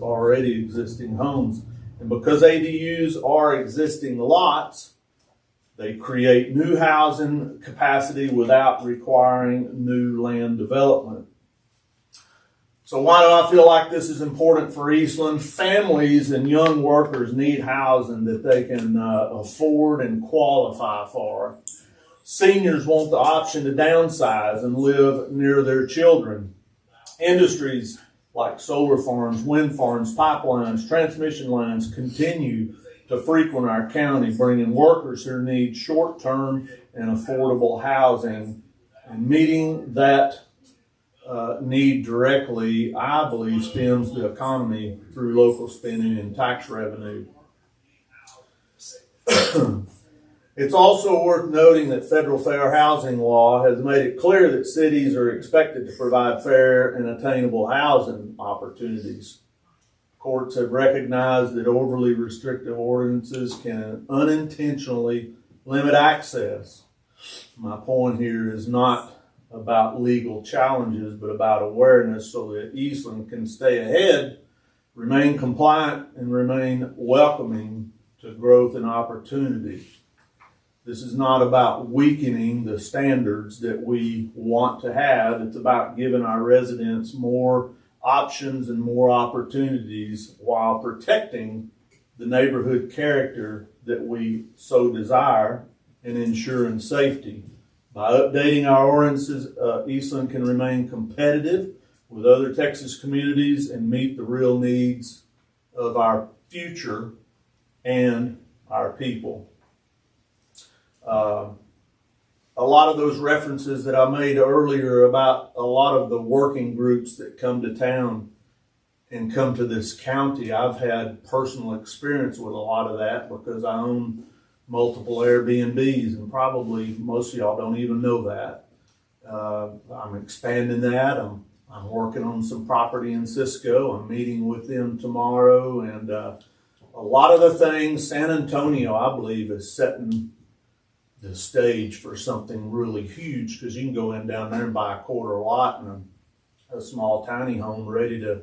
already existing homes. And because ADUs are existing lots, they create new housing capacity without requiring new land development. So why do I feel like this is important for Eastland? Families and young workers need housing that they can afford and qualify for. Seniors want the option to downsize and live near their children. Industries like solar farms, wind farms, pipelines, transmission lines continue to frequent our county, bringing workers who need short-term and affordable housing. And meeting that need directly, I believe, stems the economy through local spending and tax revenue. It's also worth noting that federal fair housing law has made it clear that cities are expected to provide fair and attainable housing opportunities. Courts have recognized that overly restrictive ordinances can unintentionally limit access. My point here is not about legal challenges, but about awareness so that Eastland can stay ahead, remain compliant, and remain welcoming to growth and opportunity. This is not about weakening the standards that we want to have. It's about giving our residents more options and more opportunities while protecting the neighborhood character that we so desire and ensuring safety. By updating our ordinances, Eastland can remain competitive with other Texas communities and meet the real needs of our future and our people. A lot of those references that I made earlier about a lot of the working groups that come to town and come to this county, I've had personal experience with a lot of that because I own multiple Airbnbs, and probably most of y'all don't even know that. I'm expanding that. I'm working on some property in Cisco. I'm meeting with them tomorrow, and a lot of the things, San Antonio, I believe, is setting the stage for something really huge, because you can go in down there and buy a quarter lot and a small tiny home ready to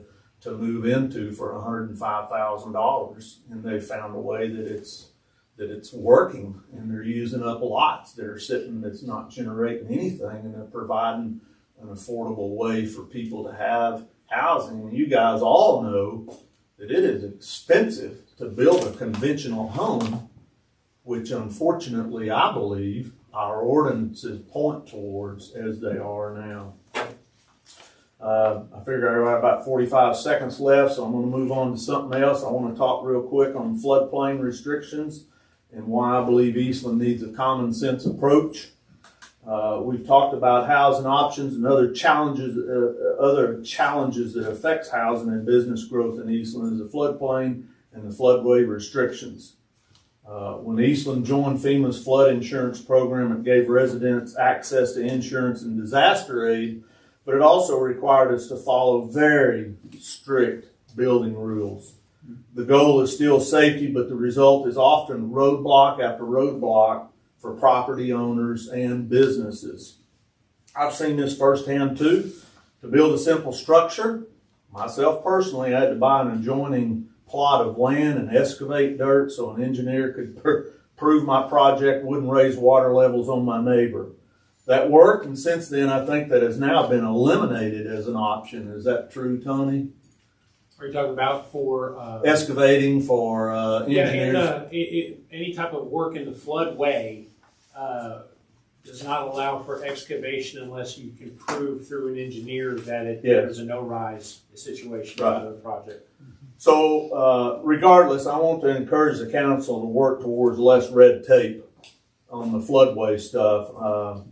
move into for $105,000, and they found a way that it's working, and they're using up lots that are sitting that's not generating anything, and they're providing an affordable way for people to have housing. And you guys all know that it is expensive to build a conventional home, which unfortunately I believe our ordinances point towards as they are now. I figure I have about 45 seconds left, so I'm going to move on to something else. I want to talk real quick on floodplain restrictions and why I believe Eastland needs a common sense approach. We've talked about housing options and other challenges that affects housing and business growth in Eastland is the floodplain and the floodway restrictions. When Eastland joined FEMA's flood insurance program, it gave residents access to insurance and disaster aid, but it also required us to follow very strict building rules. The goal is still safety, but the result is often roadblock after roadblock for property owners and businesses. I've seen this firsthand too. To build a simple structure, myself personally, I had to buy an adjoining plot of land and excavate dirt so an engineer could prove my project wouldn't raise water levels on my neighbor. That worked, and since then I think that has now been eliminated as an option. Is that true, Tony? Are you talking about for excavating for engineers? Yeah, any type of work in the floodway does not allow for excavation unless you can prove through an engineer that there is a no-rise situation of the project. So regardless, I want to encourage the council to work towards less red tape on the floodway stuff.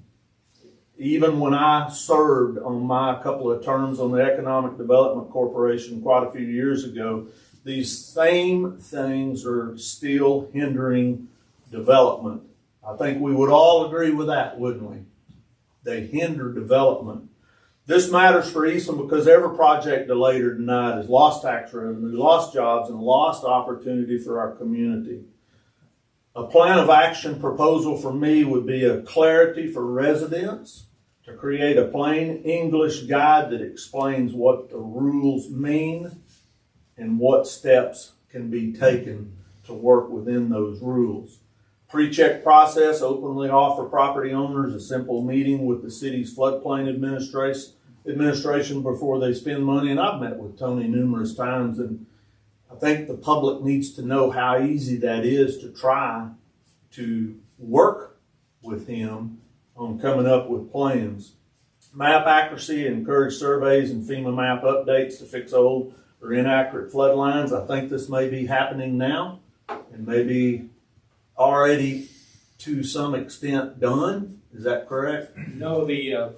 Even when I served on my couple of terms on the Economic Development Corporation quite a few years ago, these same things are still hindering development. I think we would all agree with that, wouldn't we? They hinder development. This matters for Eastland because every project delayed or denied is lost tax revenue, lost jobs, and lost opportunity for our community. A plan of action proposal for me would be a clarity for residents, to create a plain English guide that explains what the rules mean and what steps can be taken to work within those rules. Pre-check process, openly offer property owners a simple meeting with the city's floodplain administration before they spend money. And I've met with Tony numerous times, and I think the public needs to know how easy that is to try to work with him on coming up with plans. Map accuracy, encourage surveys and FEMA map updates to fix old or inaccurate flood lines. I think this may be happening now and maybe already to some extent done. Is that correct? No, the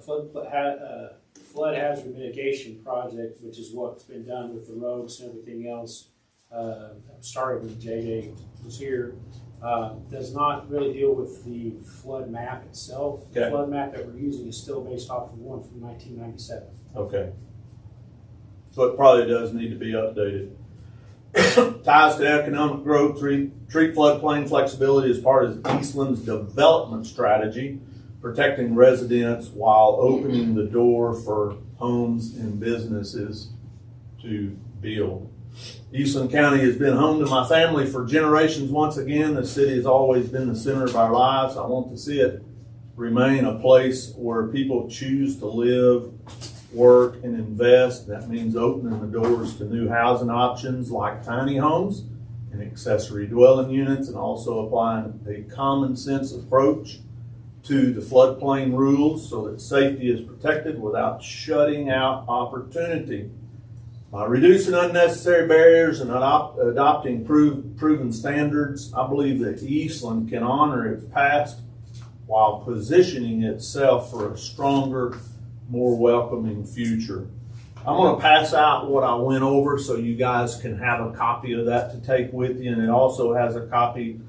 flood hazard mitigation project, which is what's been done with the roads and everything else, started when JJ was here, does not really deal with the flood map itself. Okay. The flood map that we're using is still based off of one from 1997. Okay. So it probably does need to be updated. Ties to economic growth, treat floodplain flexibility as part of Eastland's development strategy, protecting residents while opening the door for homes and businesses to build. Eastland County has been home to my family for generations. Once again, the city has always been the center of our lives. I want to see it remain a place where people choose to live, work, and invest. That means opening the doors to new housing options like tiny homes and accessory dwelling units, and also applying a common sense approach to the floodplain rules so that safety is protected without shutting out opportunity. By reducing unnecessary barriers and adopting proven standards, I believe that Eastland can honor its past while positioning itself for a stronger, more welcoming future. I'm going to pass out what I went over so you guys can have a copy of that to take with you, and it also has a copy,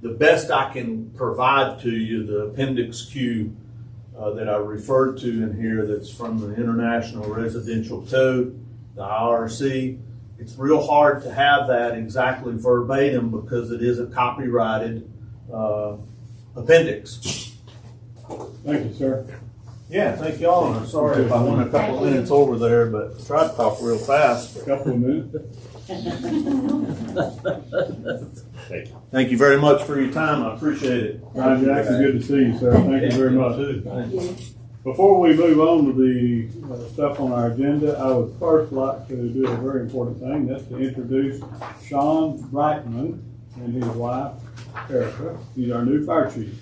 the best I can provide to you, the Appendix Q that I referred to in here, that's from the International Residential Code, the IRC. It's real hard to have that exactly verbatim because it is a copyrighted appendix. Thank you, sir. Yeah, thank y'all. And I'm sorry if I went a couple of minutes over there, but I tried to talk real fast. A couple of minutes. Thank you very much for your time. I appreciate it. Ryan Jackson, good to see you, sir. Thank you very much. Thank you. Before we move on to the stuff on our agenda, I would first like to do a very important thing. That's to introduce Sean Brightman and his wife, Erica. He's our new fire chief.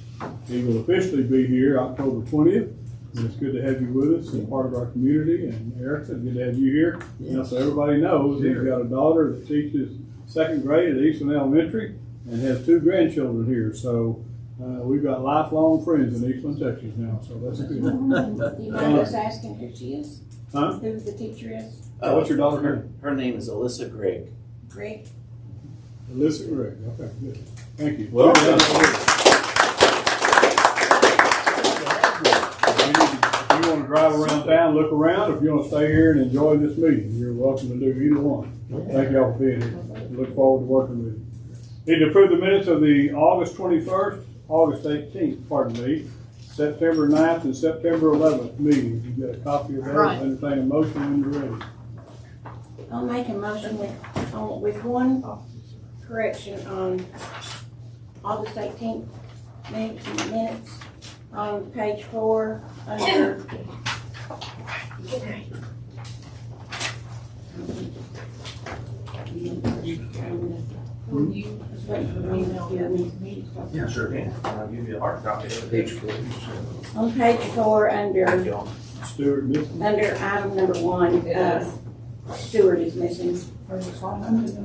He will officially be here October 20th. And it's good to have you with us and part of our community. And Erica, it's good to have you here. Now, so everybody knows he's got a daughter that teaches second grade at Eastland Elementary and has 2 grandchildren here. So we've got lifelong friends in Eastland, Texas now. So that's good. Do you mind us asking who she is? Huh? Who the teacher is? What's your daughter's name? Her name is Alyssa Gregg. Greg? Alyssa Gregg. Okay, good. Thank you. Well, If you want to drive around town, look around. If you want to stay here and enjoy this meeting, you're welcome to do either one. Thank y'all for being here. We look forward to working with you. Need to approve the minutes of the August 21st, August 18th, pardon me, September 9th, and September 11th meetings. You got a copy of those. Right. Entertain a motion when you're ready. I'll make a motion with one correction on August 18th minutes on page 4 under yeah, sure can. I'll give you a hard copy of Page 4. on page 4 under Stuart, Miss. item number 1, Stewart is missing.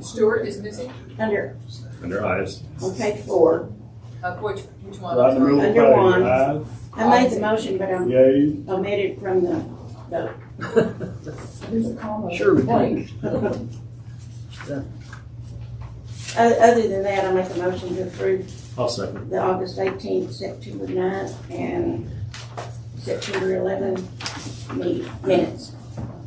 Stewart is missing? Under eyes. on page 4. Which one? Right in the middle of the Under page. one. Ayes, I made the motion, but I'm yeas. omitted from the vote. Sure we can. Other than that, I make a motion to approve I'll second. the August 18th, September 9th, and September 11th minutes.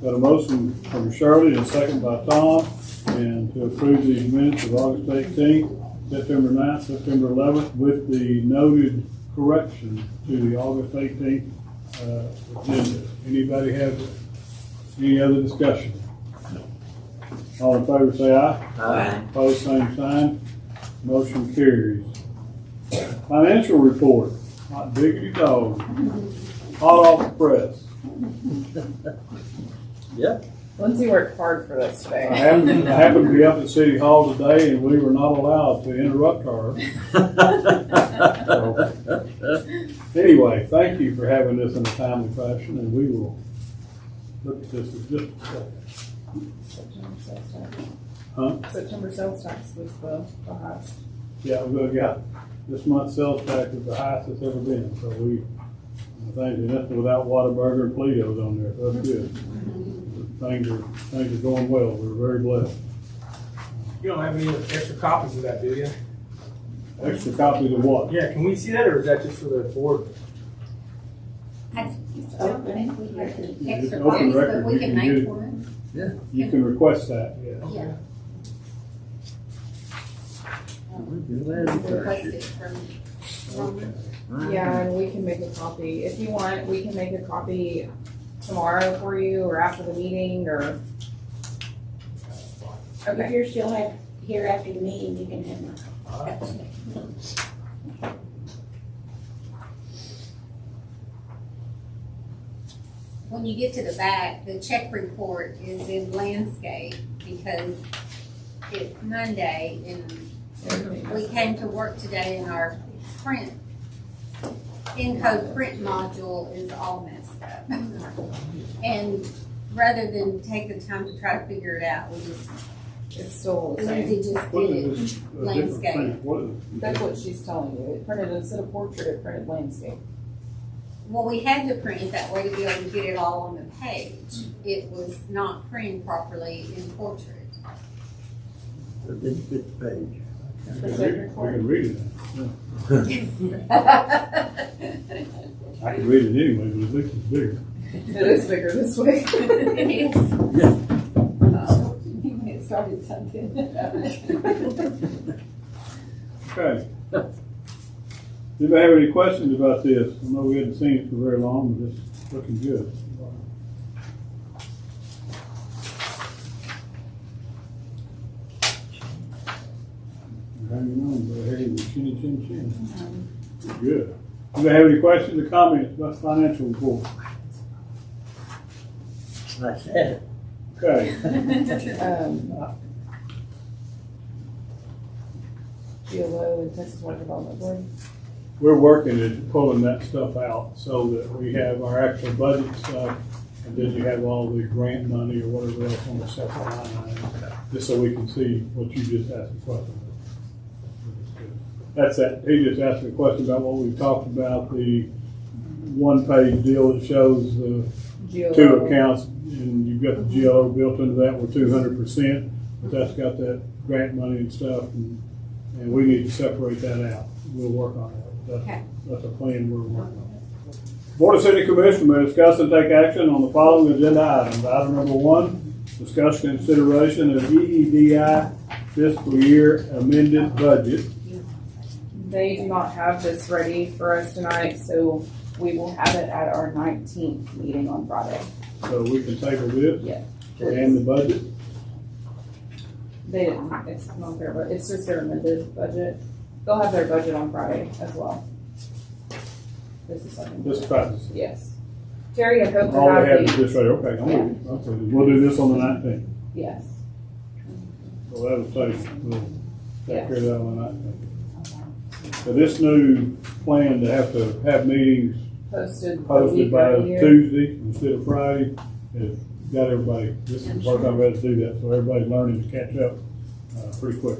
Got a motion from Shirley and a second by Tom, and to approve these minutes of August 18th, September 9th, September 11th, with the noted correction to the August 18th agenda. Anybody have any other discussion? All in favor say aye. Aye. Opposed, same sign. Motion carries. Financial report, hot diggity dog. Hot off the press. Yep. Lindsay worked hard for this today. I happened to be up at City Hall today and we were not allowed to interrupt her. Anyway, thank you for having this in a timely fashion, and we will look at this in just a second. September sales tax. Huh? September sales tax was the highest. Yeah, this month's sales tax is the highest it's ever been, so I think that's without Whataburger and Pleto's on there, so that's good. Things are going well, we're very blessed. You don't have any extra copies of that, do you? Extra copies of what? Yeah, can we see that, or is that just for the board? It's Extra open copies, record. but we You can can make get- one. You can request that, yes. Yeah. Request it from. Yeah, and we can make a copy. If you want, we can make a copy tomorrow for you or after the meeting or. If Okay. you're still here after the meeting, you can have my copy. When you get to the back, the check report is in landscape because it's Monday and we came to work today and our print, Encode print module is all messed up. And rather than take the time to try to figure it out, we just, It's still the Lindsay same. just What did is it. this? A different Landscape. print? What is That's what she's telling you. It printed, instead of portrait, it printed landscape. Well, we had to print it that way to be able to get it all on the page. It was not printed properly in portrait. It didn't fit the page. The We check report. can read it. I can read it anyway, but at least it's bigger. It is bigger this way. It is. Oh, it started something. Okay. Do you have any questions about this? I know we hadn't seen it for very long, but it's looking good. Hanging on, but hey, chin, chin, chin. Good. Do you have any questions or comments about the financial report? I said. Okay. GLO and Texas Water Development Board. We're working at pulling that stuff out so that we have our actual budget stuff, and then you have all the grant money or whatever else on the separate line item, just so we can see what you just asked a question about. That's that. He just asked me a question about what we talked about, the one-page deal that shows the GLO. two accounts, and you've got the GLO built into that. We're 200%, but that's got that grant money and stuff, and we need to separate that out. We'll work on that. That's a plan we're working on. Board of City Commission may discuss and take action on the following agenda items. Item number 1, discuss consideration of EEDI fiscal year amended budget. They do not have this ready for us tonight, so we will have it at our 19th meeting on Friday. So we can table this Yeah. and the budget. They didn't, it's not their, but it's just their amended budget. They'll have their budget on Friday as well. This is something. This practice. Yes. Terry, I hope to All they have have is the, this right. Okay, I'm with you. Okay, we'll do this on the 19th. yes. So that'll take, we'll take Yes. care of that on the 19th. So this new plan to have meetings Posted. a posted week by earlier. Tuesday instead of Friday, has got everybody, this is the first time we had to do that, so everybody's learning to catch up pretty quick.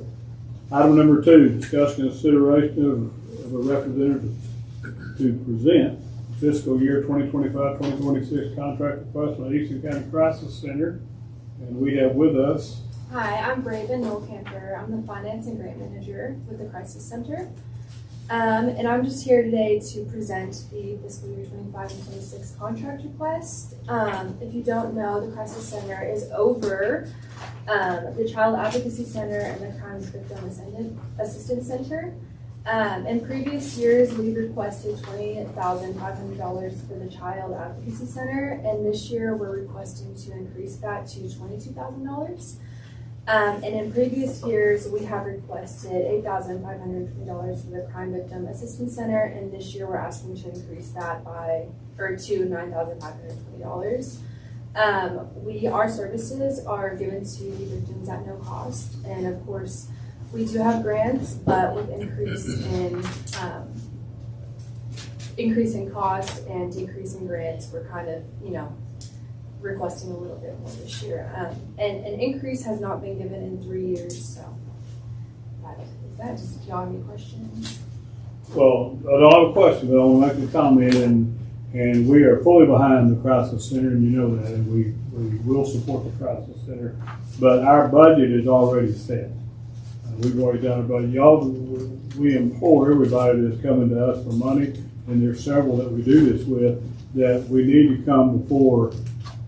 Item number 2, discuss consideration of a representative to present fiscal year 2025-2026 contract request from the Eastland County Crisis Center. And we have with us, Hi, I'm Braven Nolcamper. I'm the Finance and Grant Manager with the Crisis Center. And I'm just here today to present the fiscal year 25 and 26 contract request. If you don't know, the Crisis Center is over the Child Advocacy Center and the Crimes Victim Assistance Center. In previous years, we requested $28,500 for the Child Advocacy Center, and this year we're requesting to increase that to $22,000. And in previous years, we have requested $8,520 for the Crime Victim Assistance Center, and this year we're asking to increase that to $9,520. Our services are given to the victims at no cost, and of course, we do have grants, but with increase in cost and decrease in grants, we're kind of, requesting a little bit more this year. And an increase has not been given in 3 years, so is that just if y'all have any questions? Well, I don't have a question, but I want to make a comment, and we are fully behind the crisis center, and you know that, and we will support the crisis center, but our budget is already set. We've already done it, but we implore everybody that's coming to us for money, and there's several that we do this with, that we need to come before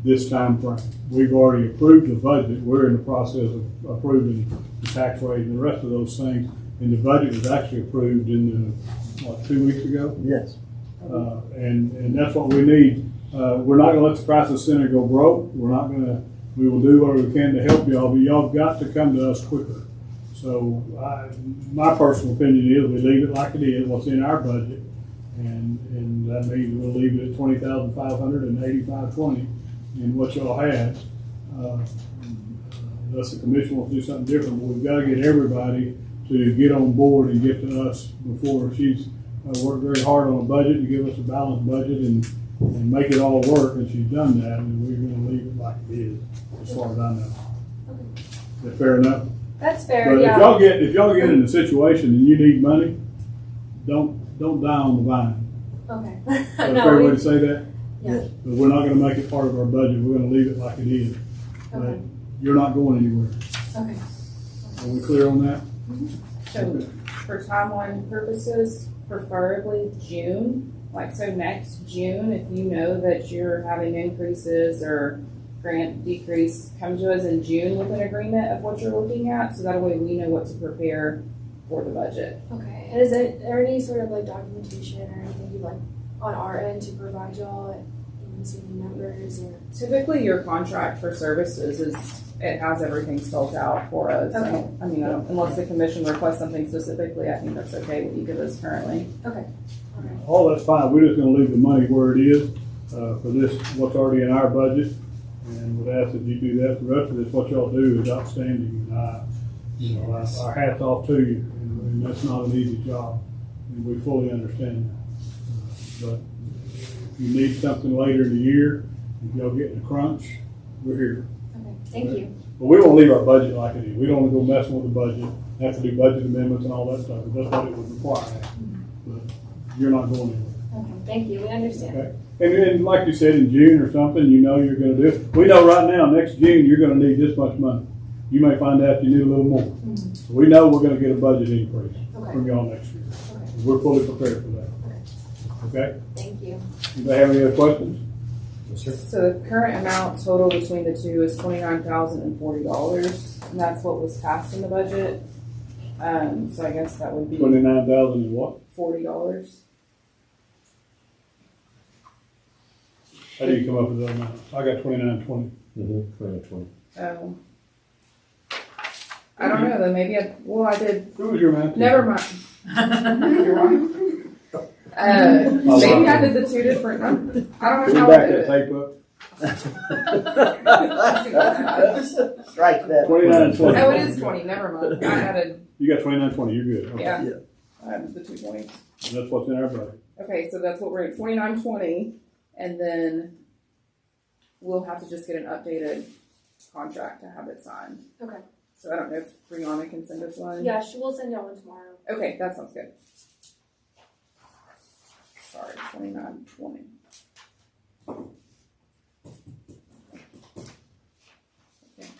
this time frame. We've already approved the budget. We're in the process of approving the tax rate and the rest of those things, and the budget was actually approved 2 weeks ago? Yes. And that's what we need. We're not gonna let the crisis center go broke. We will do whatever we can to help y'all, but y'all got to come to us quicker. So my personal opinion is we leave it like it is, what's in our budget, and that means we'll leave it at $20,500 and $85.20 in what y'all had. Unless the commission wants to do something different, but we've got to get everybody to get on board and get to us before. She's worked very hard on a budget to give us a balanced budget and make it all work, and she's done that, and we're going to leave it like it is, as far as I know. Okay. Is that fair enough? That's fair, But yeah. if y'all get in a situation and you need money, don't die on the vine. Okay. Is that a fair way to say that? Yeah. But we're not going to make it part of our budget. We're going to leave it like it is. But Okay. you're not going anywhere. Okay. Are we clear on that? So for timeline purposes, preferably June, so next June, if you know that you're having increases or grant decrease, come to us in June with an agreement of what you're looking at, so that way we know what to prepare for the budget. Okay. And is there any sort of documentation or anything you'd like on our end to provide y'all? See any numbers or? Typically, your contract for services it has everything spelled out for us. Okay. I mean, unless the commission requests something specifically, I think that's okay what you give us currently. Okay. All right. All that's fine. We're just going to leave the money where it is for this, what's already in our budget, and would ask that you do that. The rest of this, what y'all do is outstanding. Our hats off to you, and that's not an easy job, and we fully understand that. But if you need something later in the year, if y'all get in a crunch, we're here. Okay. Thank you. But we won't leave our budget like it is. We don't want to go messing with the budget, have to do budget amendments and all that stuff. That's what it would require. But you're not going anywhere. Okay. Thank you. We understand. Okay? And like you said, in June or something, you know you're going to do it. We know right now, next June, you're going to need this much money. You may find out you need a little more. Mm-hmm. So we know we're going to get a budget increase Okay. from y'all next year. Okay. We're fully prepared for that. Okay? Thank you. Anybody have any other questions? So the current amount total between the two is $29,040, and that's what was passed in the budget. So I guess that would be $29,000 and what? $40. How do you come up with that amount? I got 29.20. 2020. Oh. I don't know, though, maybe I did, Who was your math? never mind. You're wrong. Maybe I did the two different numbers. I don't Can know you how I back did that it. tape up? Strike that. 29.20. Oh, it is 20, never mind. I added, You got 29.20. You're good. Okay. yeah. I added the 220. That's what's in our budget. Okay, so that's what we're at, 2920, and then we'll have to just get an updated contract to have it signed. Okay. So I don't know if Brianna can send us one. Yeah, she will send y'all one tomorrow. Okay, that sounds good. Sorry, 2920. Okay.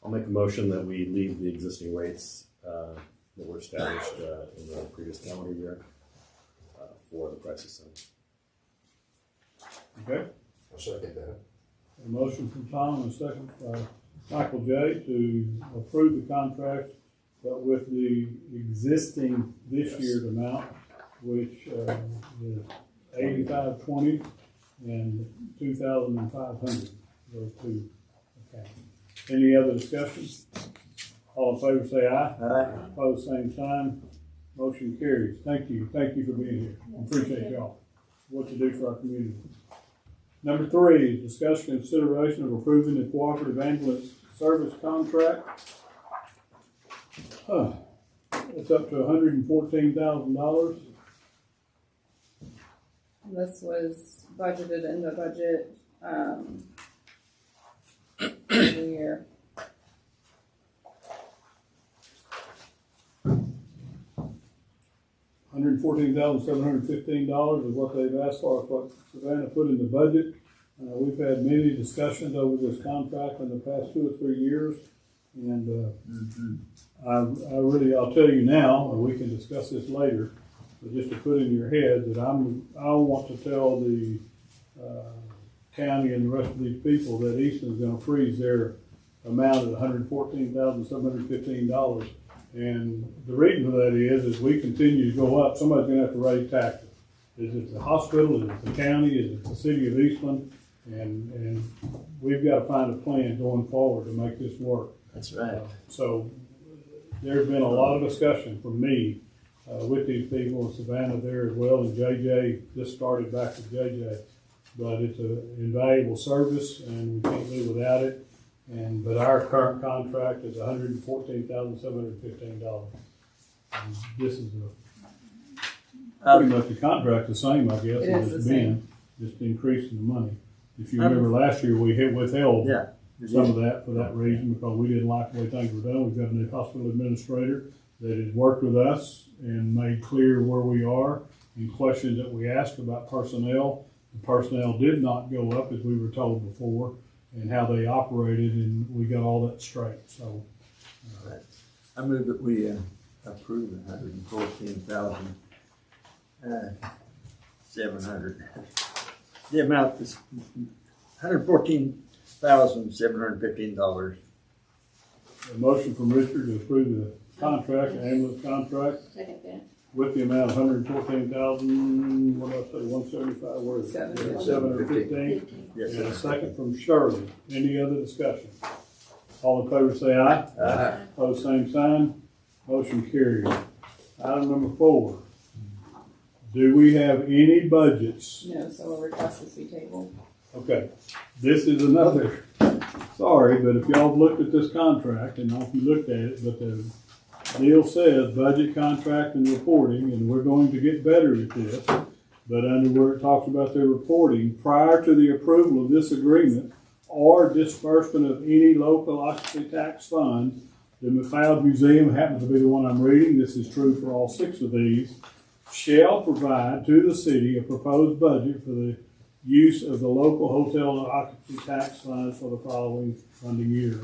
I'll make a motion that we leave the existing rates that were established in the previous calendar year for the crisis center. Okay. I'll second that. A motion from Tom and a second by Michael J. to approve the contract, but with the existing this year's amount, which is $85.20 and $2,500. Is those two accounts. Any other discussion? All in favor say aye. Aye. Opposed, same sign. Motion carries. Thank you for being here. Appreciate y'all, what you do for our community. Number 3, discussion consideration of approving the cooperative ambulance service contract. It's up to $114,000. This was budgeted in the budget, every year. $114,715 is what they've asked for, what Savannah put in the budget. We've had many discussions over this contract in the past 2 or 3 years, and I'll tell you now, and we can discuss this later, but just to put in your head that I want to tell the county and the rest of these people that Eastland's going to freeze their amount at $114,715. And the reason for that is we continue to go up, somebody's going to have to raise taxes. Is it the hospital? Is it the county? Is it the city of Eastland? And we've got to find a plan going forward to make this work. That's right. So there's been a lot of discussion from me with these people, and Savannah there as well, and JJ. This started back with JJ, but it's an invaluable service, and we can't live without it. But our current contract is $114,715. This is pretty much the contract the same, I guess, as it's been, just increasing the money. If you remember last year, we withheld some of that for that reason, because we didn't like the way things were done. We've got a new hospital administrator that has worked with us and made clear where we are and questions that we asked about personnel. The personnel did not go up, as we were told before, and how they operated, and we got all that straight. So, I move that we approve $114,700. The amount is $114,715. a motion from Richard to approve the contract, the ambulance contract, Second that. with the amount of $114,000, what did I say, 175, where is it? 715. Yes, And a sir. second from Shirley. Any other discussion? All in favor say aye. Aye. Opposed, same sign. Motion carries. Item number 4. Do we have any budgets? No, so a request is to be tabled. Okay, this is another, sorry, but if y'all have looked at this contract, and I don't know if you looked at it, but the deal says budget, contract, and reporting, and we're going to get better at this. But under where it talks about their reporting, prior to the approval of this agreement or disbursement of any local occupancy tax funds, the McLeod Museum happens to be the one I'm reading, this is true for all 6 of these, shall provide to the city a proposed budget for the use of the local hotel and occupancy tax funds for the following funding year,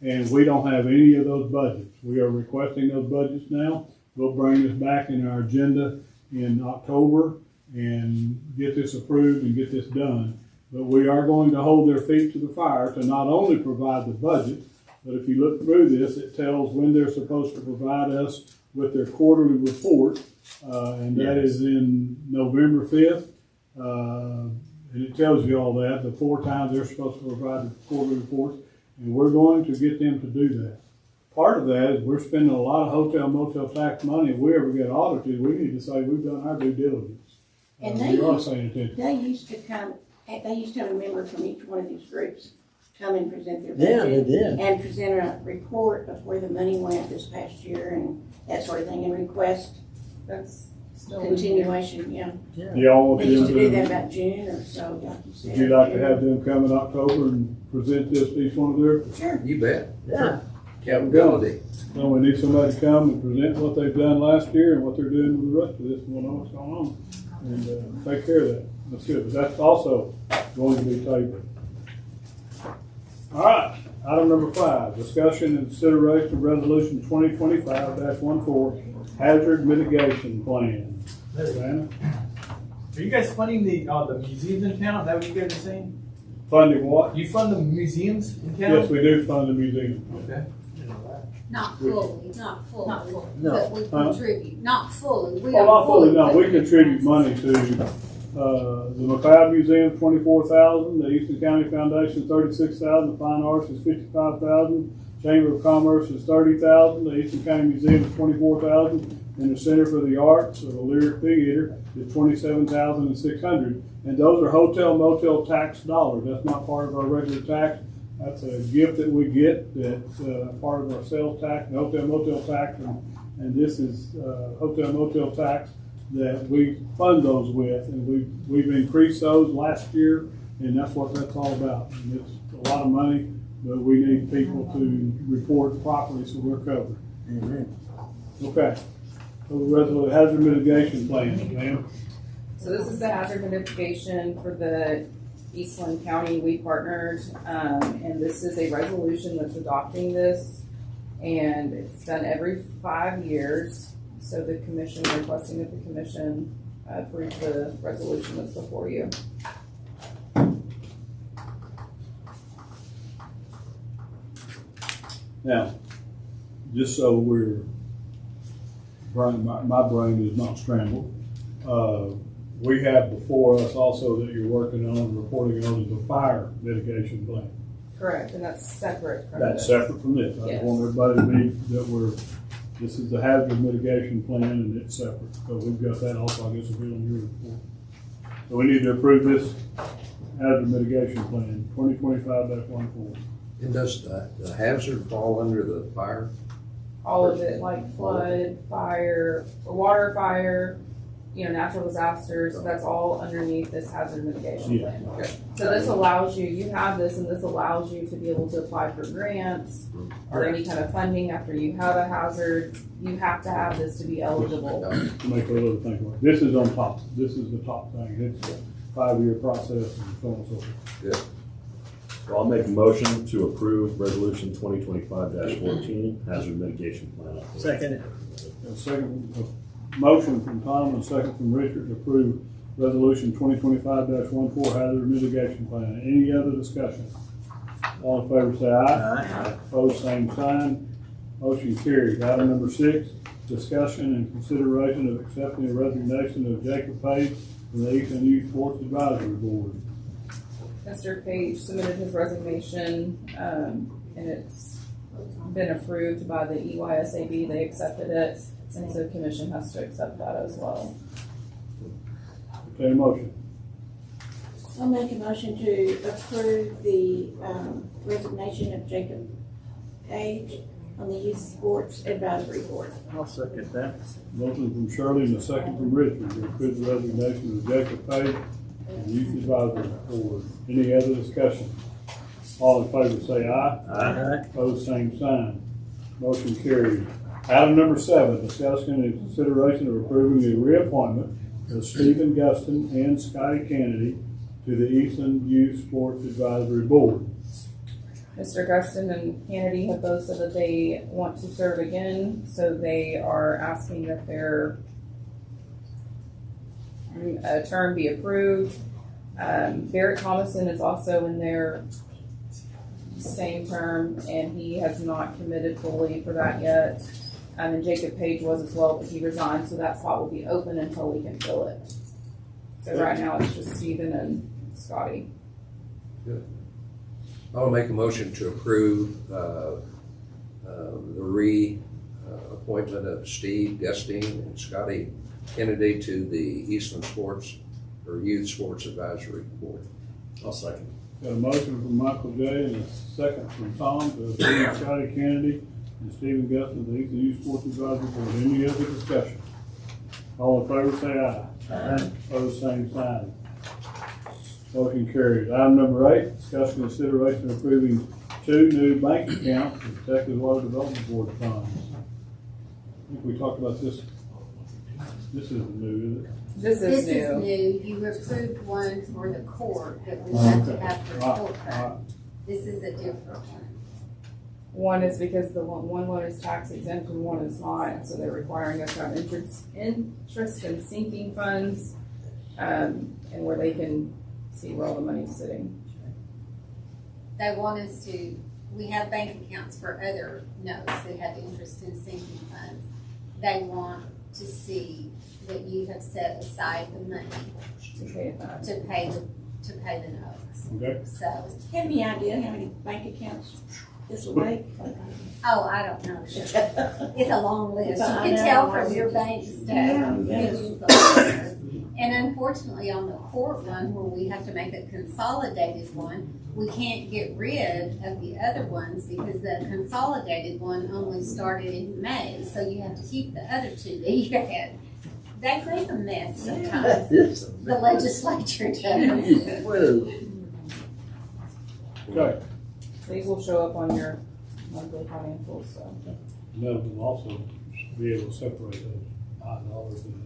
And we don't have any of those budgets. We are requesting those budgets now. We'll bring this back in our agenda in October and get this approved and get this done. But we are going to hold their feet to the fire to not only provide the budget, but if you look through this, it tells when they're supposed to provide us with their quarterly report, and that is in November 5th. And it tells you all that, the 4 times they're supposed to provide the quarterly reports, and we're going to get them to do that. Part of that is we're spending a lot of hotel motel tax money. If we ever get audited, we need to say we've done our due diligence. And we are paying attention. they used to have a member from each one of these groups come and present their Yeah, budget. they did. And present a report of where the money went this past year and that sort of thing, and request That's still. continuation, yeah. Y'all want They used to do them that about June or so, like you said. would you like to have them come in October and present this to each one of their? Sure. You bet. Yeah. Accountability. No, we need somebody to come and present what they've done last year and what they're doing with the rest of this, and we'll know what's going on, and take care of that. That's good, but that's also going to be tabled. All right, item number 5, discussion and consideration of resolution 2025-14, hazard mitigation plan. Savannah? Are you guys funding the museums in town? Is that what you guys are saying? Funding what? You fund the museums in town? Yes, we do fund the museum. Okay. Not fully, not fully. Not fully. No. But we contribute, not fully. We Well, don't not fully, no, we put it in contribute the money to The McLeod Museum, $24,000. The Eastern County Foundation, $36,000. The Fine Arts is $55,000. Chamber of Commerce is $30,000. The Eastern County Museum is $24,000. And the Center for the Arts, or the Lyric Theater, is $27,600. And those are hotel motel tax dollars. That's not part of our regular tax. That's a gift that we get. That's part of our sales tax, and hotel motel tax, and this is hotel motel tax that we fund those with, and we've increased those last year, and that's what that's all about. And it's a lot of money, but we need people to report properly so we're covered. Amen. Okay. So the hazard mitigation plan, ma'am. So this is the hazard mitigation for the Eastland County. We partnered, and this is a resolution that's adopting this, and it's done every 5 years. So the commission, requesting that the commission approve the resolution that's before you. Now, just so my brain is not scrambled, we have before us also that you're working on, reporting on the fire mitigation plan. Correct, and that's separate from That's this. separate from this. I Yes. just want everybody to be, this is the hazard mitigation plan and it's separate. So we've got that also, I guess, will be on your report. So we need to approve this hazard mitigation plan, 2025-14. And does the hazard fall under the fire? All of it, like flood, fire, water fire, natural disasters, that's all underneath this hazard mitigation Yeah. plan. So this allows you have this, and this allows you to be able to apply for grants or any kind of funding after you have a hazard. You have to have this to be eligible. To make a little think about it. This is on top. This is the top thing. It's a 5-year process and so on and so forth. Yeah. So I'll make a motion to approve resolution 2025-14 hazard mitigation plan. Second. A second, a motion from Tom and a second from Richard to approve resolution 2025-14 hazard mitigation plan. Any other discussion? All in favor say aye. Aye. Opposed, same sign. Motion carried. Item number 6, discussion and consideration of accepting the resignation of Jacob Page from the Eastland Youth Sports Advisory Board. Mr. Page submitted his resignation, and it's been approved by the EYSAB. They accepted it, and so the commission has to accept that as well. Okay, motion. I'll make a motion to approve the resignation of Jacob Page on the Youth Sports Advisory Board. I'll second that. Motion from Shirley and a second from Richard to approve the resignation of Jacob Page and the Youth Advisory Board. Any other discussion? All in favor say aye. Aye. Opposed, same sign. Motion carried. Item number 7, discussion and consideration of approving the reappointment of Stephen Guston and Scotty Kennedy to the Eastland Youth Sports Advisory Board. Mr. Guston and Kennedy have both said that they want to serve again, so they are asking that their term be approved. Barrett Thomason is also in their same term, and he has not committed fully for that yet. And Jacob Page was as well, but he resigned, so that spot will be open until we can fill it. So right now it's just Stephen and Scotty. Good. I'll make a motion to approve the appointment of Steve Gusting and Scotty Kennedy to the Eastland Sports or Youth Sports Advisory Board. I'll second. Got a motion from Michael J. and a second from Tom to approve Scotty Kennedy and Stephen Guston to the Eastland Youth Sports Advisory Board. Any other discussion? All in favor say aye. Aye. Opposed, same sign. Motion carried. Item number 8, discussion and consideration of approving 2 new bank accounts for the Texas Water Development Board funds. I think we talked about this. This isn't new, is it? This is new. You approved one for the court that we have to have for All court. right. This is a different one. One is because the one loan is tax exempt and one is not, so they're requiring us to have interest in sinking funds, and where they can see where all the money's sitting. They want us to, we have bank accounts for other notes that have interest in sinking funds. They want to see that you have set aside the money To pay it back. to pay the notes. Okay. So, Have any idea how many bank accounts this will make? oh, I don't know. It's a long list. You I can know. tell from your bank stuff. Yeah, It yes. is a long list. And unfortunately, on the court one, where we have to make a consolidated one, we can't get rid of the other ones because the consolidated one only started in May, so you have to keep the other two that you had. They make a mess sometimes, the legislature does. Okay. These will show up on your monthly financials, so. And then we'll also be able to separate those $5 and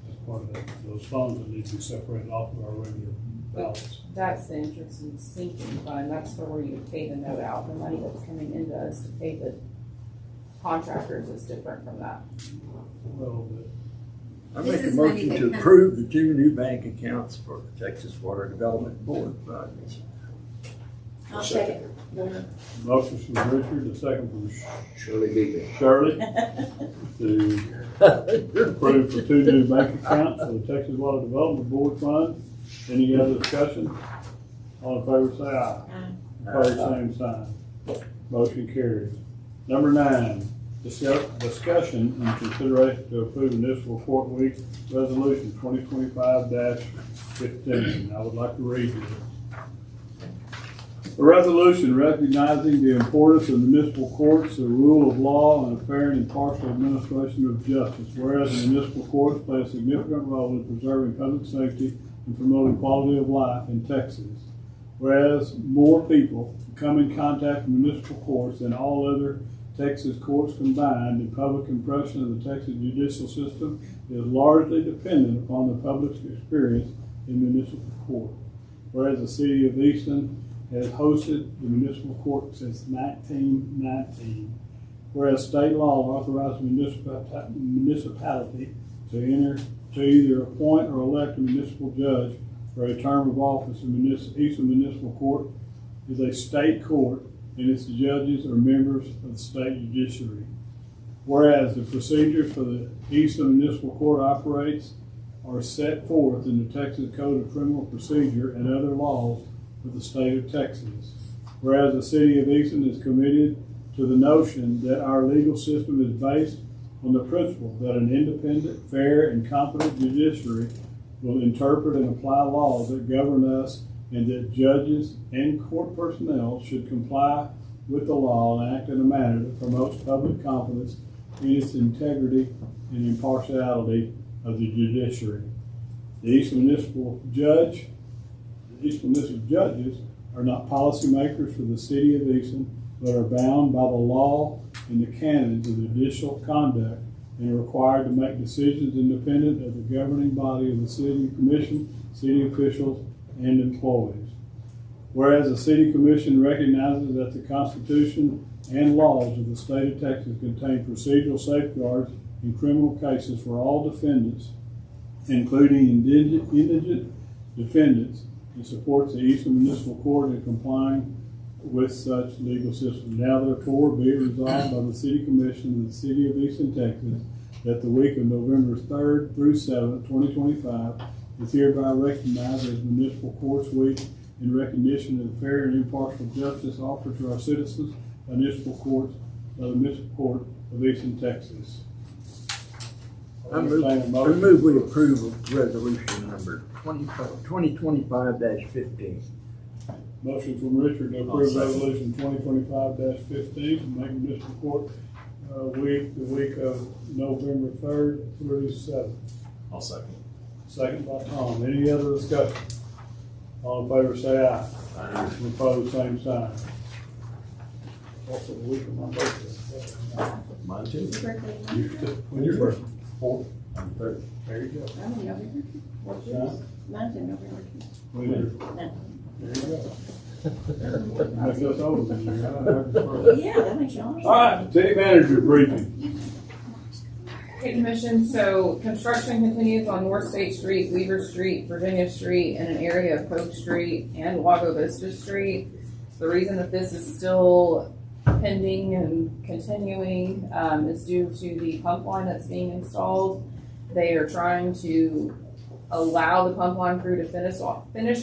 as part of that, those funds that need to be separated off of our regular balance. That's the interest and sinking fund, that's where you pay the note out, the money that's coming into us to pay the contractors is different from that. Well, I This make a is money motion that to comes- approve the 2 new bank accounts for the Texas Water Development Board projects. I'll second. motion from Richard, a second from Shirley Beebe. Shirley to approve for 2 new bank accounts for the Texas Water Development Board Fund. Any other discussion? All in favor say aye. Opposed, same sign. Motion carries. Number 9, discussion and consideration to approve municipal court week resolution 2025-15. I would like to read it. A resolution recognizing the importance of municipal courts, the rule of law, and a fair and impartial administration of justice. Whereas the municipal courts play a significant role in preserving public safety and promoting quality of life in Texas. Whereas more people come in contact with municipal courts than all other Texas courts combined, the public impression of the Texas judicial system is largely dependent upon the public's experience in municipal court. Whereas the city of Eastland has hosted the municipal court since 1919. Whereas state law authorizes municipality to either appoint or elect a municipal judge for a term of office in Eastland Municipal Court is a state court and its judges are members of the state judiciary. Whereas the procedures for the Eastland Municipal Court operates are set forth in the Texas Code of Criminal Procedure and other laws of the state of Texas. Whereas the city of Eastland is committed to the notion that our legal system is based on the principle that an independent, fair, and competent judiciary will interpret and apply laws that govern us, and that judges and court personnel should comply with the law and act in a manner that promotes public confidence in its integrity and impartiality of the judiciary. The Eastland Municipal Judges are not policymakers for the city of Eastland, but are bound by the law and the canons of judicial conduct and are required to make decisions independent of the governing body of the city commission, city officials, and employees. Whereas the city commission recognizes that the Constitution and laws of the state of Texas contain procedural safeguards in criminal cases for all defendants, including indigent defendants, and supports the Eastland Municipal Court in complying with such legal system. Now therefore be it resolved by the City Commission of the City of Eastland, Texas, that the week of November 3rd through 7th, 2025 is hereby recognized as Municipal Courts Week in recognition of the fair and impartial justice offered to our citizens by the Municipal Court of Eastland, Texas. I move we approve of resolution number 2025-15. Motion from Richard to approve resolution 2025-15 to make municipal court week the week of November 3rd through 7th. I'll second. Second by Tom. Any other discussion? All in favor say aye. Aye. Opposed, same sign. Also the week of my birthday. Mine too. When's your birthday? 4th. I'm 3rd. There you go. I'm in November. What's yours? Mine's in November. When is it? No. There you go. Makes us older than you. Yeah, that makes you honest. All right, city manager briefing. Okay, Commission, so construction continues on North State Street, Weaver Street, Virginia Street, and an area of Polk Street and Lago Vista Street. The reason that this is still pending and continuing is due to the pump line that's being installed. They are trying to allow the pump line crew to finish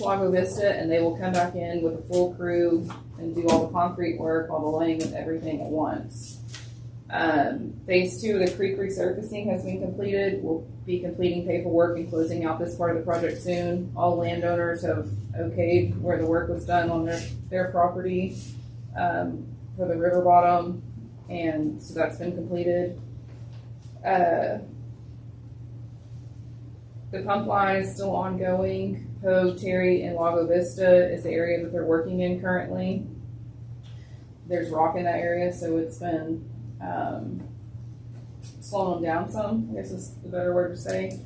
Lago Vista, and they will come back in with a full crew and do all the concrete work, all the laying of everything at once. Phase 2 of the creek resurfacing has been completed. We'll be completing paperwork and closing out this part of the project soon. All landowners have okayed where the work was done on their property for the river bottom, and so that's been completed. The pump line is still ongoing. Pogue, Terry, and Lago Vista is the area that they're working in currently. There's rock in that area, so it's been slowing them down some, I guess is the better word to say.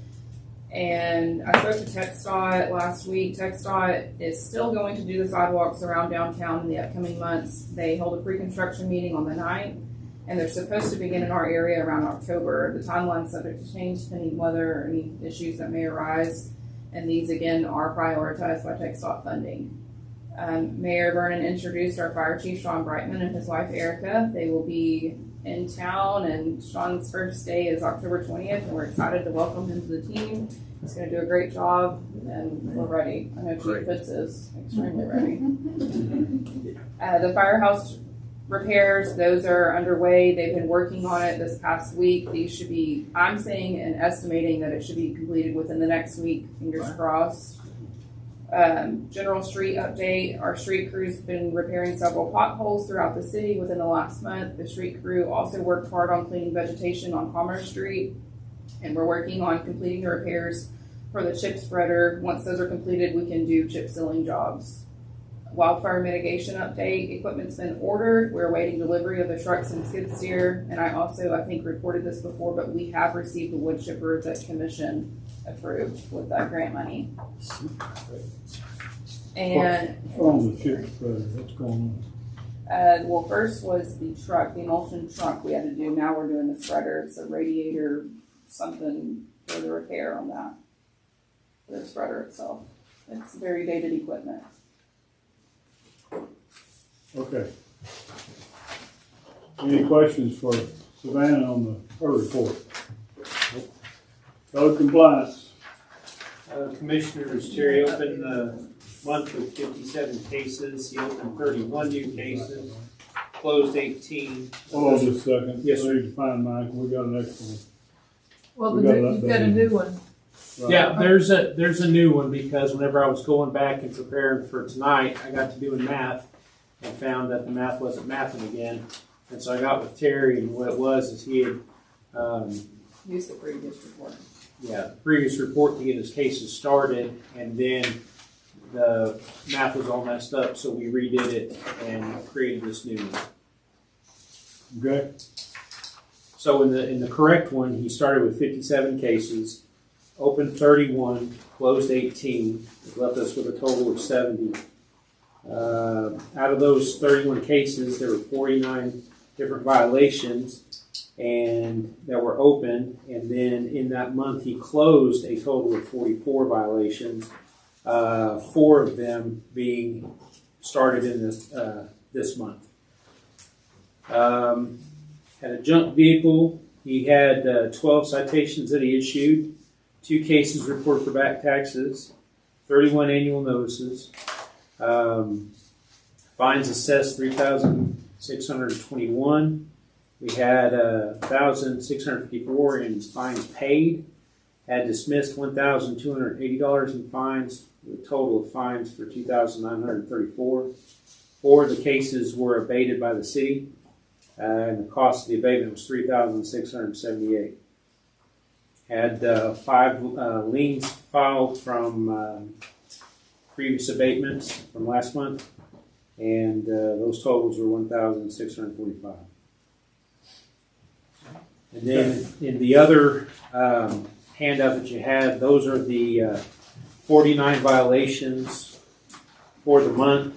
And I spoke to TxDOT last week. TxDOT is still going to do the sidewalks around downtown in the upcoming months. They hold a pre-construction meeting on the 9th, and they're supposed to begin in our area around October. The timeline's subject to change depending whether or any issues that may arise, and these again are prioritized by TxDOT funding. Mayor Vernon introduced our fire chief, Sean Brightman, and his wife, Erica. They will be in town, and Sean's first day is October 20th, and we're excited to welcome him to the team. He's going to do a great job, and we're ready. I know Chief Fitz is extremely ready. The firehouse repairs, those are underway. They've been working on it this past week. These should be, I'm saying and estimating that it should be completed within the next week, fingers crossed. General street update. Our street crew's been repairing several potholes throughout the city within the last month. The street crew also worked hard on cleaning vegetation on Commerce Street, and we're working on completing the repairs for the chip spreader. Once those are completed, we can do chip sealing jobs. Wildfire mitigation update. Equipment's been ordered. We're awaiting delivery of the trucks and skid steer. And I think reported this before, but we have received the wood chipper that commission approved with that grant money. And what's wrong with the chip spreader? What's going on? well, first was the truck, the emulsion truck we had to do. Now we're doing the spreader. It's a radiator, something for the repair on that. The spreader itself. It's very dated equipment. Okay. Any questions for Savannah on her report? Code compliance. Commissioners, Terry opened the month with 57 cases. He opened 31 new cases, closed 18. Hold on just a second. Yes, I need to find mine. We got an extra one. Well, you've got a new one. Right. Yeah, there's a new one because whenever I was going back and preparing for tonight, I got to doing math and found that the math wasn't mathing again. And so I got with Terry, and what it was is he had Use the previous report. the previous report to get his cases started, and then the math was all messed up, so we redid it and created this new one. Okay. So in the correct one, he started with 57 cases, opened 31, closed 18, it left us with a total of 70. Out of those 31 cases, there were 49 different violations and that were open, and then in that month he closed a total of 44 violations, 4 of them being started in this month. Had a junk vehicle. He had 12 citations that he issued, 2 cases reported for back taxes, 31 annual notices, fines assessed $3,621. We had 1,654 in fines paid. Had dismissed $1,280 in fines, with a total of fines for $2,934. 4 of the cases were abated by the city, and the cost of the abatement was $3,678. Had 5 liens filed from previous abatements from last month, and those totals were $1,645. And then in the other handout that you had, those are the 49 violations for the month.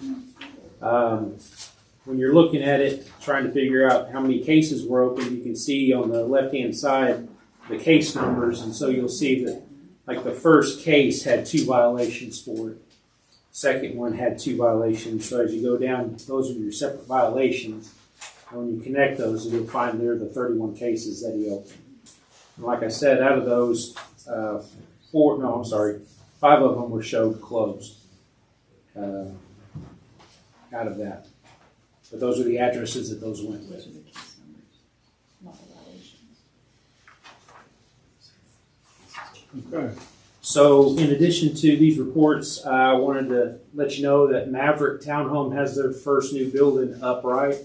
When you're looking at it, trying to figure out how many cases were open, you can see on the left-hand side the case numbers, and so you'll see that like the first case had 2 violations for it. Second one had 2 violations. So as you go down, those are your separate violations. And when you connect those, you'll find there the 31 cases that he opened. And like I said, out of those, 5 of them were showed closed out of that. But those are the addresses that those went with. Okay. So in addition to these reports, I wanted to let you know that Maverick Townhome has their first new building upright.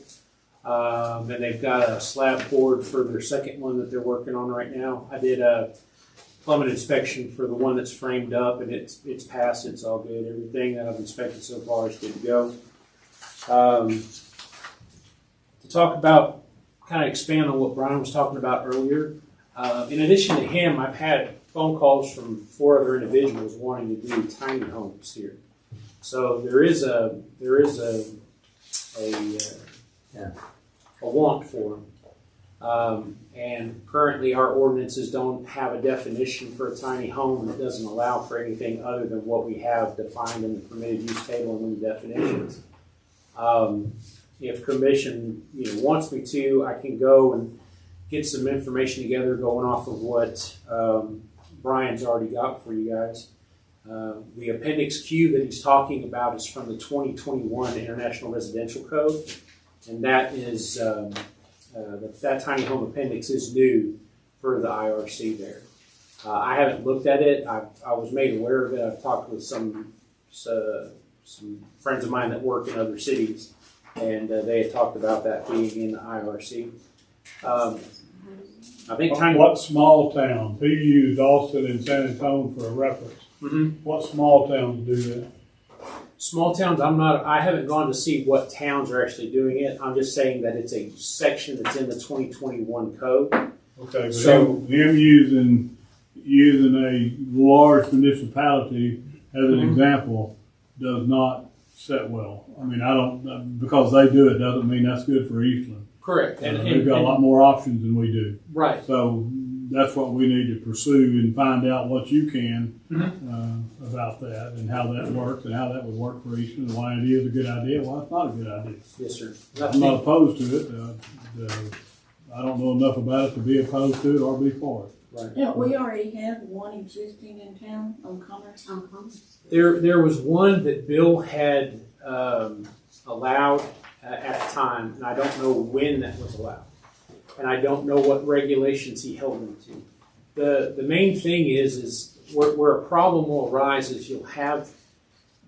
And they've got a slab poured for their second one that they're working on right now. I did a plumbing inspection for the one that's framed up, and it's passed. It's all good. Everything that I've inspected so far is good to go. To talk about, kind of expand on what Brian was talking about earlier, in addition to him, I've had phone calls from 4 other individuals wanting to do tiny homes here. So there is a want for them. And currently our ordinances don't have a definition for a tiny home that doesn't allow for anything other than what we have defined in the permitted use table and in the definitions. If commission wants me to, I can go and get some information together going off of what Brian's already got for you guys. The Appendix Q that he's talking about is from the 2021 International Residential Code, and that is that tiny home appendix is new for the IRC there. I haven't looked at it. I was made aware of it. I've talked with some friends of mine that work in other cities, and they had talked about that being in the IRC. I think What small towns? He used Austin and San Antonio for a reference. Mm-hmm. What small towns do that? Small towns, I haven't gone to see what towns are actually doing it. I'm just saying that it's a section that's in the 2021 code. Okay, but so him using a large municipality as an example does not set well. I mean, because they do it doesn't mean that's good for Eastland. Correct. They've got a lot more options than we do. Right. So that's what we need to pursue and find out what you can about that and how that works and how that would work for Eastland and why it is a good idea, why it's not a good idea. Yes, sir. I'm not opposed to it. I don't know enough about it to be opposed to it or be for it. Right. Yeah, we already have one existing in town on Commerce. There was one that Bill had allowed at the time, and I don't know when that was allowed. And I don't know what regulations he held them to. The main thing is where a problem will arise is you'll have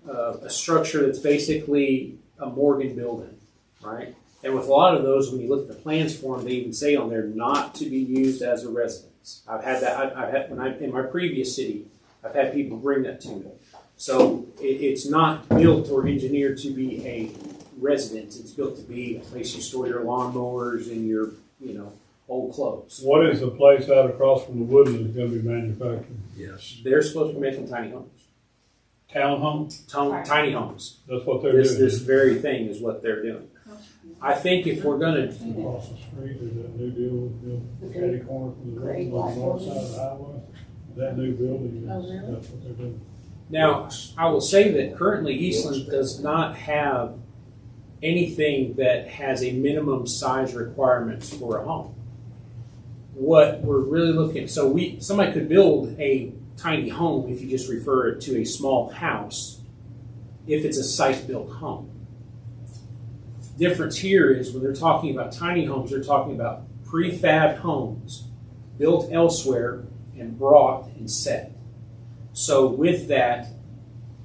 a structure that's basically a Morgan building, right? And with a lot of those, when you look at the plans for them, they even say on there not to be used as a residence. I've had that. In my previous city, I've had people bring that to me. So it's not built or engineered to be a residence. It's built to be a place you store your lawnmowers and your old clothes. What is the place out across from the Woodlands going to be manufactured? Yes. They're supposed to be making tiny homes. Townhomes? Tiny homes. That's what they're doing. This very thing is what they're doing. I think if we're going to... Across the street, there's that new deal, catty corner from the road on the north side of the highway. That new building, that's what they're doing. Now, I will say that currently Eastland does not have anything that has a minimum size requirements for a home. What we're really looking, somebody could build a tiny home if you just refer it to a small house, if it's a site-built home. The difference here is when they're talking about tiny homes, they're talking about prefab homes built elsewhere and brought and set. So with that,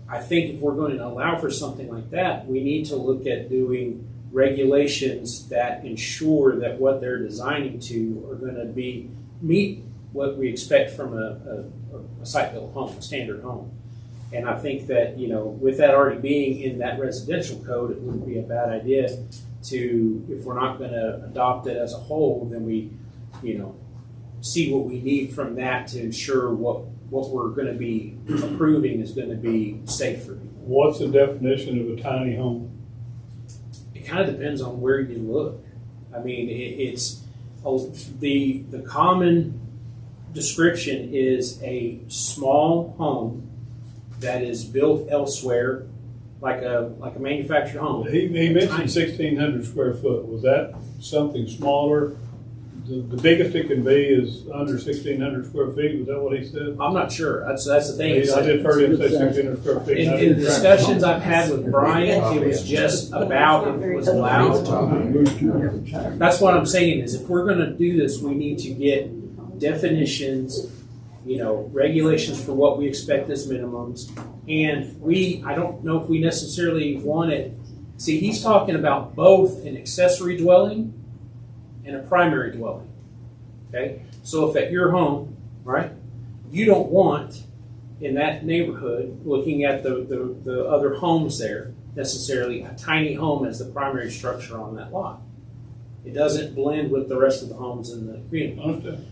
I think if we're going to allow for something like that, we need to look at doing regulations that ensure that what they're designing to are going to meet what we expect from a site-built home, a standard home. And I think that, with that already being in that residential code, it wouldn't be a bad idea to, if we're not going to adopt it as a whole, then we, see what we need from that to ensure what we're going to be approving is going to be safe for people. What's the definition of a tiny home? It kind of depends on where you look. I mean, it's the common description is a small home that is built elsewhere, like a manufactured home. He mentioned 1,600 square foot. Was that something smaller? The biggest it can be is under 1,600 square feet. Was that what he said? I'm not sure. That's the thing. I just heard him say 1,600 square feet. In the discussions I've had with Brian, it was just about if it was allowed. That's what I'm saying is if we're going to do this, we need to get definitions, regulations for what we expect as minimums. And I don't know if we necessarily want it. See, he's talking about both an accessory dwelling and a primary dwelling. Okay? So if at your home, right, you don't want in that neighborhood, looking at the other homes there, necessarily a tiny home as the primary structure on that lot. It doesn't blend with the rest of the homes in the community.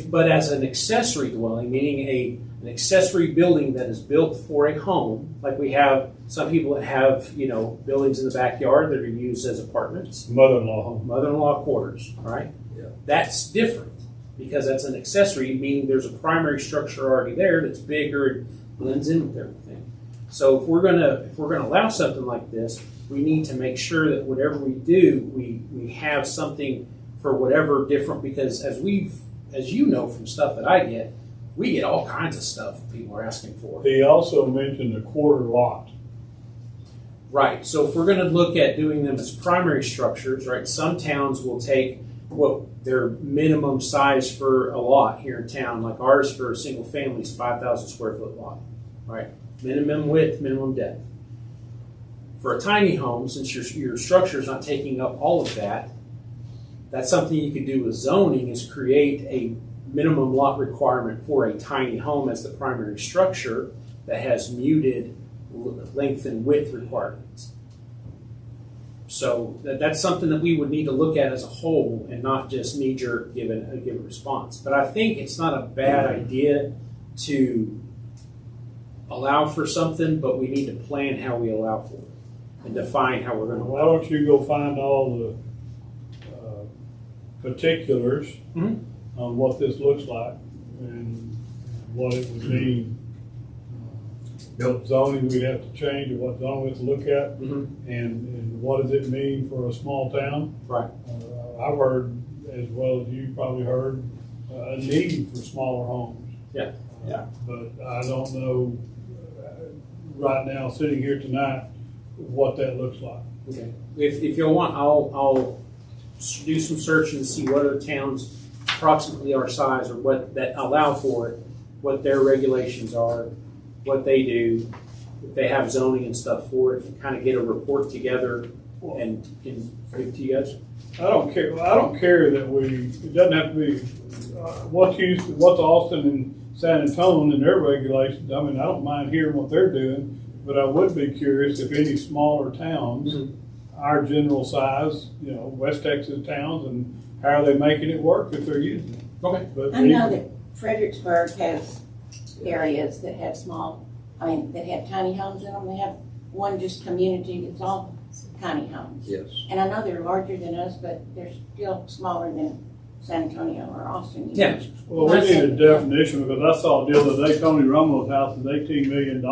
But as an accessory dwelling, meaning an accessory building that is built for a home, like we have some people that have, buildings in the backyard that are used as apartments. Mother-in-law home. Mother-in-law quarters, right? Yeah. That's different because that's an accessory, meaning there's a primary structure already there that's bigger and blends in with everything. So if we're gonna allow something like this, we need to make sure that whatever we do, we have something for whatever different, because as you know from stuff that I get, we get all kinds of stuff people are asking for. He also mentioned a quarter lot. Right. So if we're going to look at doing them as primary structures, right, some towns will take what their minimum size for a lot here in town, like ours for a single family is 5,000 square foot lot, right? Minimum width, minimum depth. For a tiny home, since your structure is not taking up all of that, that's something you could do with zoning, is create a minimum lot requirement for a tiny home as the primary structure that has muted length and width requirements. So that's something that we would need to look at as a whole and not just knee-jerk give a response. But I think it's not a bad idea to allow for something, but we need to plan how we allow for it and define how we're going to Why allow it. don't you go find all the particulars on what this looks like and what it would mean, what zoning we'd have to change, or what zoning we have to look at, and what does it mean for a small town. Right. I've heard, as well as you probably heard, a need for smaller homes. Yeah. But I don't know right now, sitting here tonight, what that looks like. Okay. If you'll want, I'll do some searching to see what other towns approximately our size or what that allow for it, what their regulations are, what they do, if they have zoning and stuff for it, and kind of get a report together and give it to you guys. I don't care that it doesn't have to be what's Austin and San Antonio and their regulations. I mean, I don't mind hearing what they're doing, but I would be curious if any smaller towns, our general size, West Texas towns, and how are they making it work if they're using it. Okay. But I know that Fredericksburg has areas that have that have tiny homes in them. They have one just community that's all tiny homes. Yes. And I know they're larger than us, but they're still smaller than San Antonio or Austin. Yeah. Well, we need a definition, because I saw the other day Tony Romo's house is $18 million,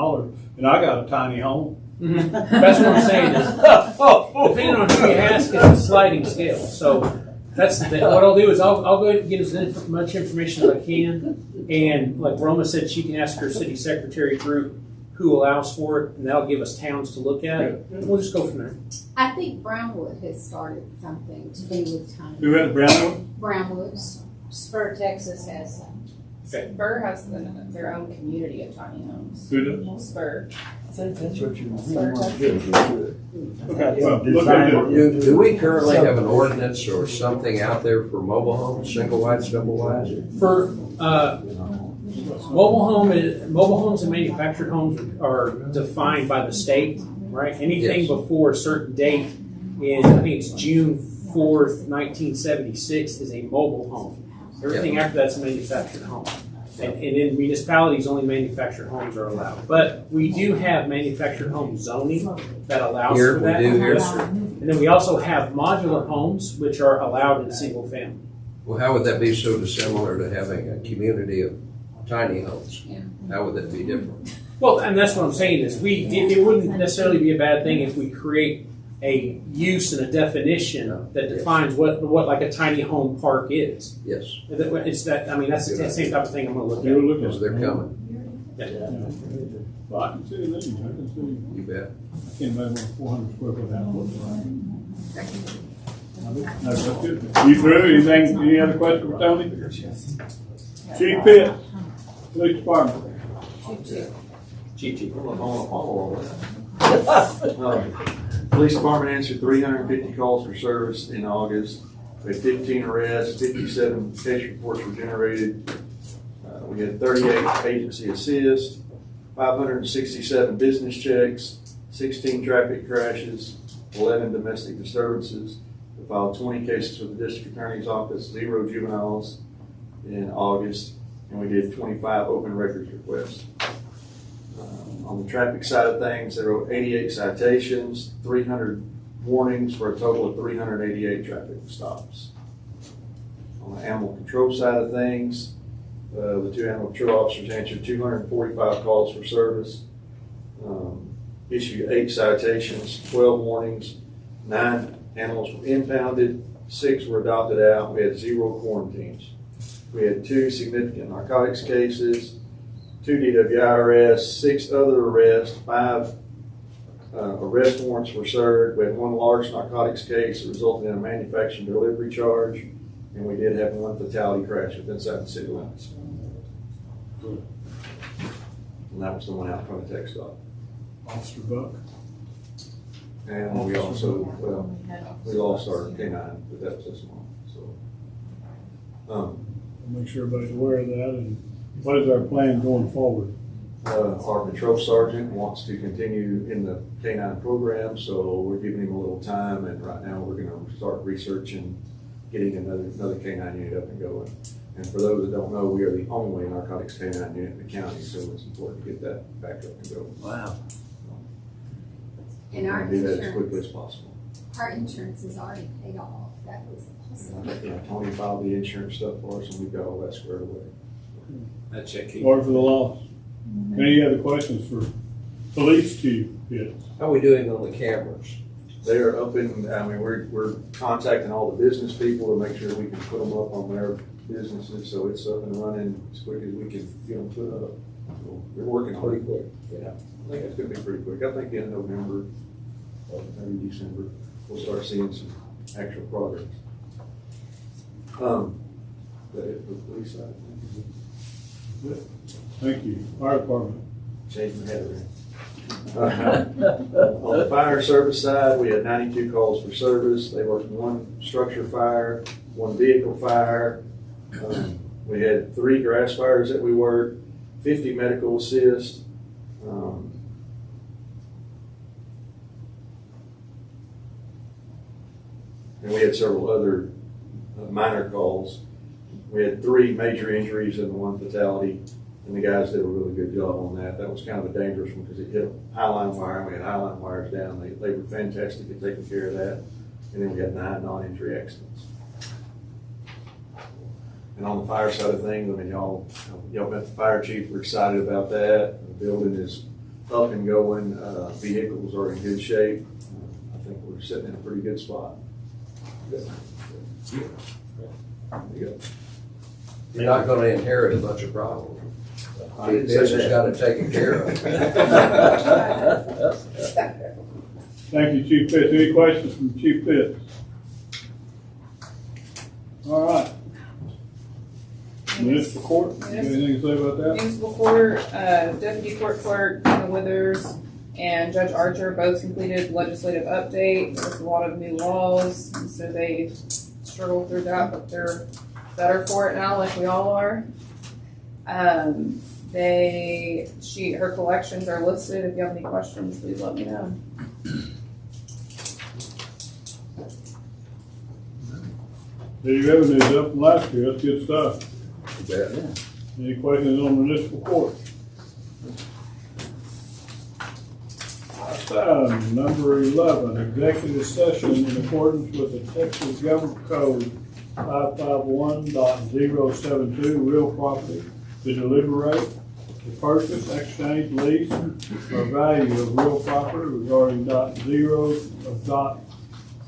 and I got a tiny home. That's what I'm saying is, depending on who you ask, it's a sliding scale. So what I'll do is I'll go ahead and get as much information as I can. And like Roma said, she can ask her city secretary group who allows for it, and that'll give us towns to look at. And we'll just go from there. I think Brownwood has started something to do with tiny. Who has Brownwood? Brownwood. Spur, Texas has some. Okay. Spur has their own community of tiny homes. Who does? Spur. I think that's what you Spur, want Texas. to do. Okay, well, look at it. Do we currently have an ordinance or something out there for mobile homes, single wides, double wides? For mobile homes and manufactured homes are defined by the state, right? Anything before a certain date I think it's June 4th, 1976 is a mobile home. Everything after that's a manufactured home. And in municipalities, only manufactured homes are allowed. But we do have manufactured home zoning that allows for that. We do here. Yes, sir. And then we also have modular homes, which are allowed in single family. Well, how would that be so dissimilar to having a community of tiny homes? Yeah. How would that be different? Well, and that's what I'm saying is it wouldn't necessarily be a bad thing if we create a use and a definition that defines what like a tiny home park is. Yes, It's that, I mean, that's the same type of thing I'm gonna look You're at. looking because they're coming. Well, I can see these, I can see, You bet. I can't imagine what a 400 square foot house looks like. No, that's good. You through, anything, any other questions for Tony? Chief Pitt, Police Department. Chief. Police department answered 350 calls for service in August. We had 15 arrests, 57 case reports were generated. We had 38 agency assists, 567 business checks, 16 traffic crashes, 11 domestic disturbances. We filed 20 cases with the district attorney's office, 0 juveniles in August, and we did 25 open records requests. On the traffic side of things, there were 88 citations, 300 warnings for a total of 388 traffic stops. On the animal control side of things, the 2 animal control officers answered 245 calls for service, issued 8 citations, 12 warnings, 9 animals were impounded, 6 were adopted out, we had 0 quarantines. We had 2 significant narcotics cases, 2 DWI arrests, 6 other arrests, 5 arrest warrants were served. We had 1 large narcotics case that resulted in a manufacturing delivery charge, and we did have 1 fatality crash inside the city limits. And that was the one out in front of Tech Stop. Officer Buck. And we also, we lost our K9, but that was this month, so. Make sure everybody's aware of that, and what is our plan going forward? Our patrol sergeant wants to continue in the K9 program, so we're giving him a little time, and right now we're gonna start researching getting another K9 unit up and going. And for those that don't know, we are the only narcotics K9 unit in the county, so it's important to get that back up and going. Wow. And our do that as quickly insurance, as possible. our insurance is already paid off. That was awesome. Tony filed the insurance stuff for us, and we've got all that squared away. That check. Sorry for the loss. Any other questions for Police Chief Pitt? How are we doing on the cameras? They are up in, I mean, we're contacting all the business people to make sure we can put them up on their businesses, so it's up and running as quick as we can get them put up. So we're working on Pretty it. quick. Yeah, I think it's gonna be pretty quick. I think in November, or maybe December, we'll start seeing some actual progress. That it for the police side. Thank you. Fire Department. Changing the header. On the fire service side, we had 92 calls for service. They worked 1 structure fire, 1 vehicle fire. We had 3 grass fires that we worked, 50 medical assist. And we had several other minor calls. We had 3 major injuries and 1 fatality. And the guys did a really good job on that. That was kind of a dangerous one because it hit a highline wire, and we had highline wires down. They were fantastic at taking care of that. And then we had 9 non-injury accidents. And on the fire side of things, I mean, y'all met the fire chief. We're excited about that. The building is up and going. Vehicles are in good shape. I think we're sitting in a pretty good spot. Good. There you go. You're not gonna inherit a bunch of problems. This has got to take care of. Thank you, Chief Pitt. Any questions from Chief Pitt? All right. Municipal Court, you got anything to say about that? Municipal Court, Deputy Court Clerk, Anna Withers, and Judge Archer both completed legislative update. There's a lot of new laws, and so they struggled through that, but they're better for it now, like we all are. Her collections are listed. If you have any questions, please let me know. The revenue's up from last year. That's good stuff. Yeah. Any questions on municipal court? Item number 11, executive session in accordance with the Texas Government Code 551.072, real property, to deliberate, to purchase, exchange, lease, or value of real property regarding dot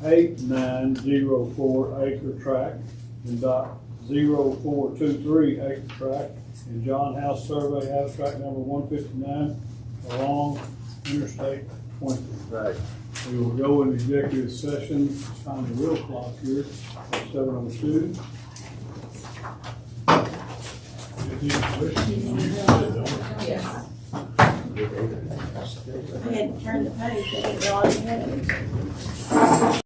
8904 acre tract and dot 0423 acre tract in John House Survey Abstract number 159 along Interstate 20. Right. We will go into executive session, find the real clock here, at 7:02. Yes. I had to turn the page, I didn't realize you had it.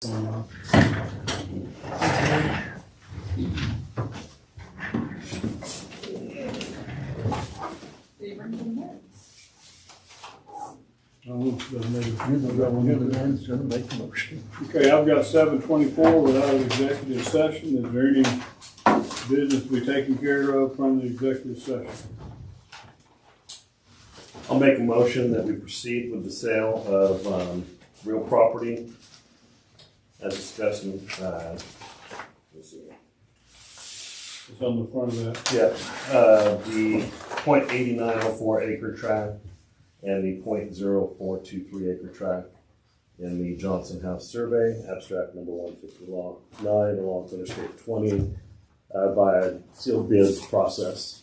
Okay, I've got 7:24 without an executive session. Is there any business to be taken care of from the executive session? I'll make a motion that we proceed with the sale of real property as discussed in, let's see. It's on the front of that. Yeah, the .8904 acre tract and the .0423 acre tract in the Johnson House survey, abstract number 159 along Interstate 20 via sealed bids process.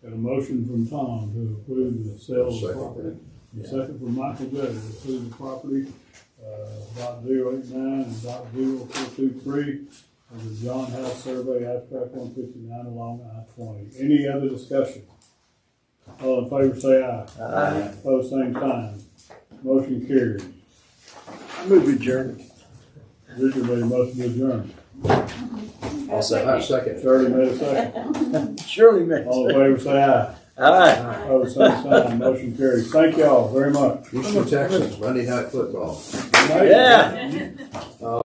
Got a motion from Tom to approve the sale of the Second. property. A second from Michael J. to approve the property, .089 and .0423 of the John House survey, abstract 159 along I-20. Any other discussion? All in favor say aye. Aye. Opposed, same sign. Motion carries. Move adjourned. Richard made a motion to adjourn. I second. Shirley made a second. Surely makes All in favor say aye. Aye. Opposed, same sign. Motion carries. Thank y'all very much. Houston, Texas, Monday Night Football. Yeah.